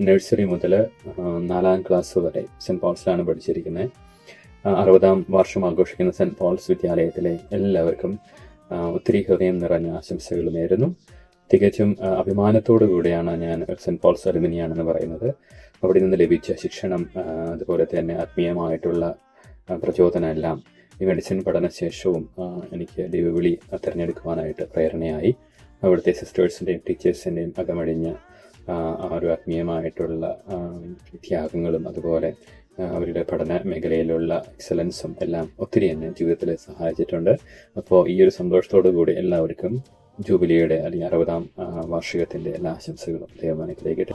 Nursery മുതൽ 4ാം class വരെ cent പോൾസിലാണ് പഠിച്ചിരിക്കുന്നത്. 60ാം വാർഷം ആഘോഷിക്കുന്ന സെൻറ്റ് പോൾസ് വിദ്യാലയത്തിലെ എല്ലാവർക്കും ഒത്തിരി ഹൃദയം നിറഞ്ഞ ആശംസകൾ നേരുന്നു. തികച്ചും അഭിമാനത്തോടു കൂടിയാണ് ഞാൻ സെൻറ്റ് പോൾസ് അലുമിനിയാണെന്ന് പറയുന്നത്. അവിടെ നിന്ന് ലഭിച്ച ശിക്ഷണം, അതുപോലെ തന്നെ ആത്മീയമായിട്ടുള്ള പ്രചോദനം എല്ലാം ഈ മെഡിസിൻ പഠനശേഷവും എനിക്ക് ദൈവവിളി തിരഞ്ഞെടുക്കുവാനായിട്ട് പ്രേരണയായി. അവിടുത്തെ സിസ്റ്റേഴ്സിൻ്റെയും ടീച്ചേഴ്സിൻ്റെയും അകമഴിഞ്ഞ ഒരു ആത്മീയമായിട്ടുള്ള ത്യാഗങ്ങളും അതുപോലെ അവരുടെ പഠന മേഖലയിലുള്ള എക്സലൻസും എല്ലാം ഒത്തിരി എന്നെ ജീവിതത്തിൽ സഹായിച്ചിട്ടുണ്ട്. അപ്പോൾ ഈ ഒരു സന്തോഷത്തോടു കൂടി എല്ലാവർക്കും ജൂബിലിയുടെ അല്ലെങ്കിൽ 60ാം വാർഷികത്തിൻ്റെ എല്ലാ ആശംസകളും ദൈവം അനുഗ്രഹിക്കട്ടെ.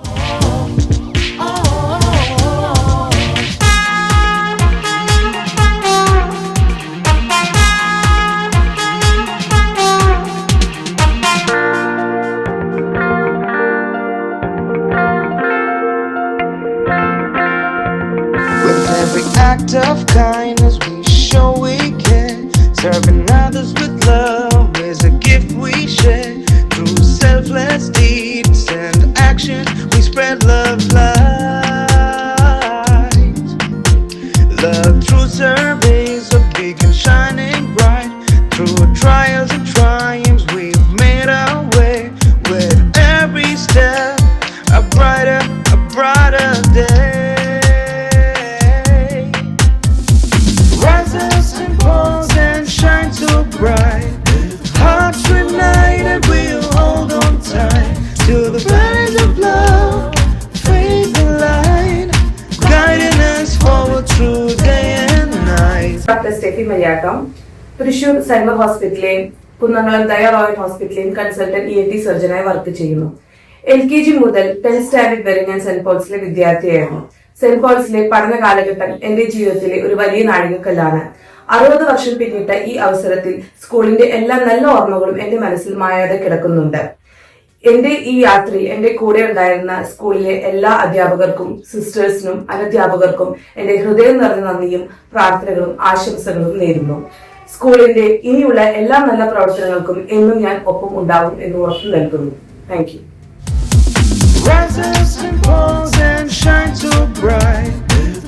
Act of kindness we show we care. Serving others with love is a gift we share. Through selfless deeds and action we spread love's light. Love through surveys of beacon shining bright. Through trials and triumphs we've made our way. With every step a brighter day. Bright hearts united, we'll hold on tight to the valleys of love, faith and light, guiding us forward through day and night. Dr. Steffi Mariatom, Thrissur സൈമർ ഹോസ്പിറ്റലിലെയും Kunnamkulam ദയ royal ഹോസ്പിറ്റലിലെയും consultant ENT സർജനായി work ചെയ്യുന്നു. LKG മുതൽ 10th standard വരെ ഞാൻ saint പോൾസിലെ വിദ്യാർത്ഥിയായിരുന്നു. Saint പോൾസിലെ പഠന കാലഘട്ടം എന്റെ ജീവിതത്തിലെ ഒരു വലിയ നാഴികക്കല്ലാണ്. 60 വർഷം പിന്നിട്ട ഈ അവസരത്തിൽ സ്കൂളിന്റെ എല്ലാ നല്ല ഓർമ്മകളും എന്റെ മനസ്സിൽ മായാതെ കിടക്കുന്നുണ്ട്. എന്റെ ഈ യാത്രയിൽ എന്റെ കൂടെ ഉണ്ടായിരുന്ന സ്കൂളിലെ എല്ലാ അധ്യാപകർക്കും, സിസ്റ്റേഴ്സിനും, അനധ്യാപകർക്കും എന്റെ ഹൃദയം നിറഞ്ഞ നന്ദിയും പ്രാർത്ഥനകളും ആശംസകളും നേരുന്നു. സ്കൂളിന്റെ ഇനിയുള്ള എല്ലാ നല്ല പ്രവർത്തനങ്ങൾക്കും എന്നും ഞാൻ ഒപ്പം ഉണ്ടാവും എന്ന് ഉറപ്പു നൽകുന്നു. Thank you.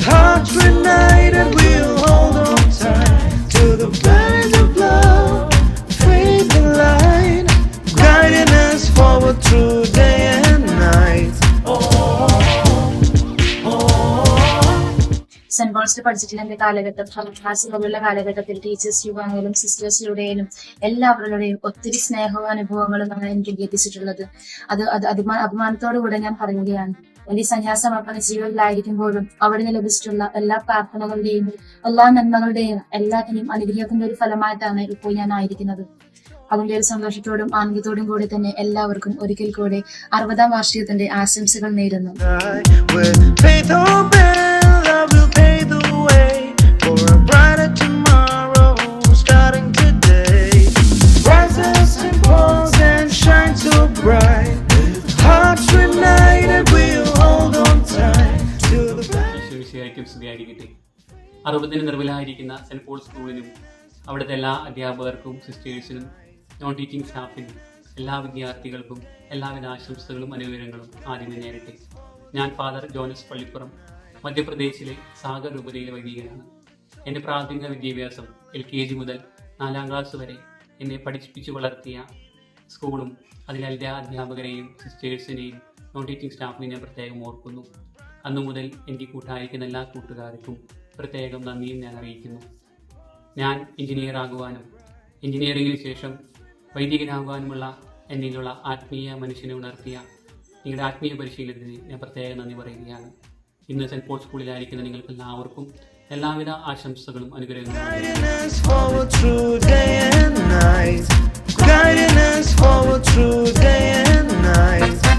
Hearts united, we'll hold on tight to the valleys of love, faith and light, guiding us forward through day and night. Saint പോൾസിൽ പഠിച്ചിട്ടുള്ള എന്റെ കാലഘട്ടം, ക്ലാസ്സുകളുള്ള കാലഘട്ടത്തിൽ ടീച്ചേഴ്സ് യുഗാണെങ്കിലും സിസ്റ്റേഴ്സിലൂടെയും എല്ലാവരുടെയും ഒത്തിരി സ്നേഹവും അനുഭവങ്ങളുമാണ് എനിക്ക് ലഭിച്ചിട്ടുള്ളത്. അത് അഭിമാനത്തോടു കൂടെ ഞാൻ പറയുകയാണ്. എന്റെ സന്യാസമർപ്പണ ജീവിതത്തിലായിരിക്കുമ്പോഴും അവിടെ നിന്ന് ലഭിച്ചിട്ടുള്ള എല്ലാ പ്രാർത്ഥനകളുടെയും എല്ലാ നന്മകളുടെയും എല്ലാത്തിനെയും അനുഗ്രഹിക്കുന്ന ഒരു ഫലമായിട്ടാണ് ഇപ്പോൾ ഞാൻ ആയിരിക്കുന്നത്. അതിന്റെ ഒരു സന്തോഷത്തോടും ആനന്ദത്തോടും കൂടി തന്നെ എല്ലാവർക്കും ഒരിക്കൽ കൂടെ 60ാം വാർഷികത്തിന്റെ ആശംസകൾ നേരുന്നു. സ്തുതിയായിരിക്കട്ടെ. 60ന് നിറവിലായിരിക്കുന്ന സെന്റ് പോൾ സ്കൂളിനും അവിടുത്തെ എല്ലാ അധ്യാപകർക്കും, സിസ്റ്റേഴ്സിനും, നോൺ ടീച്ചിങ് സ്റ്റാഫിനും, എല്ലാ വിദ്യാർത്ഥികൾക്കും എല്ലാവിധ ആശംസകളും അനുഗ്രഹങ്ങളും ആദ്യമേ നേരട്ടെ. ഞാൻ ഫാദർ ജോനസ് പള്ളിപ്പുറം, മധ്യപ്രദേശിലെ സാഗർ രൂപതയിലെ വൈദികനാണ്. എൻ്റെ പ്രാഥമിക വിദ്യാഭ്യാസം LKG മുതൽ 4ാം ക്ലാസ് വരെ എന്നെ പഠിപ്പിച്ചു വളർത്തിയ സ്കൂളും അതിലെ എല്ലാ അധ്യാപകരെയും സിസ്റ്റേഴ്സിനെയും നോൺ ടീച്ചിങ് സ്റ്റാഫിനെയും ഞാൻ പ്രത്യേകം ഓർക്കുന്നു. അന്നു മുതൽ എനിക്ക് കൂട്ടായിരിക്കുന്ന എല്ലാ കൂട്ടുകാർക്കും പ്രത്യേകം നന്ദിയും ഞാൻ അറിയിക്കുന്നു. ഞാൻ എഞ്ചിനീയർ ആകുവാനും എഞ്ചിനീയറിംഗിന് ശേഷം വൈദികനാകുവാനുമുള്ള എന്നിലുള്ള ആത്മീയ മനുഷ്യനെ ഉണർത്തിയ നിങ്ങളുടെ ആത്മീയ പരിശീലനത്തിന് ഞാൻ പ്രത്യേകം നന്ദി പറയുകയാണ്. ഇന്ന് സെൻറ്റ് പോൾ സ്കൂളിലായിരിക്കുന്ന നിങ്ങൾക്ക് എല്ലാവർക്കും എല്ലാവിധ ആശംസകളും അനുഗ്രഹങ്ങളും. Guiding us forward through day and night. Guiding us forward through day and night.